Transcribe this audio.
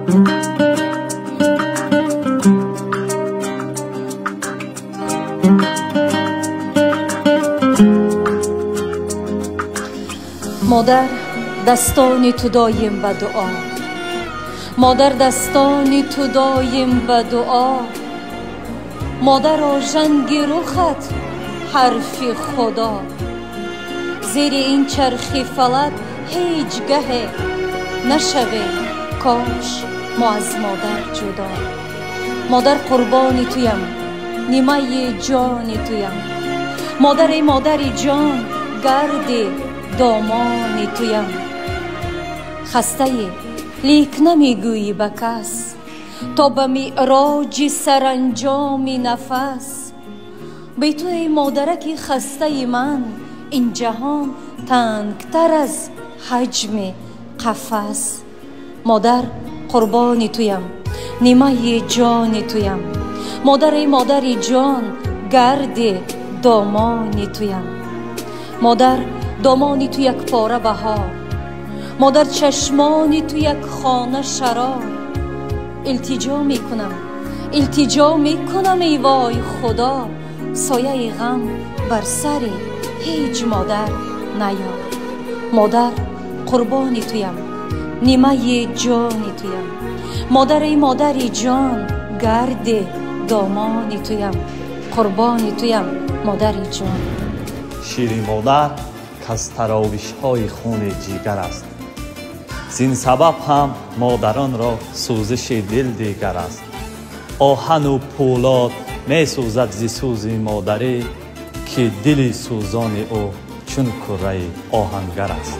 مادر دستانی تو دایم به دعا، مادر دستانی تو دایم به دعا. مادر آژنگ رخت حرف خدا، زیر این چرخ فلک هیچ گه نشوه کاش ما از مادر جدا. مادر قربانی تویم، نیمه جانی تویم. مادر ای مادری جان، گرد دامانی تویم. خسته لیک نمیگویی به کس، تا به معراج سرانجام نفس. بی تو ای مادرک خسته من، این جهان تنگتر از حجم قفس. مادر قربانی تویم، نیمه جانی تویم. مادر ای مادری جان، گرد دامانی تویم. مادر دامانی تو یک پاره بهار، مادر چشمانی تو یک خانه شرار. التجا میکنم ای وای خدا، سایه غم بر سر هیچ مادر نیار. مادر قربانی تویم، نیمه جانی تویم. مادر ای مادری جان، گرد دامانی تویم. قربانی تویم مادری جان. شیر مادر از تراوش های خون جیگر است، زین سبب هم مادران را سوزش دل دیگر است. آهن و پولاد می سوزد ز سوز مادری، که دل سوزان او چون کره آهنگر است.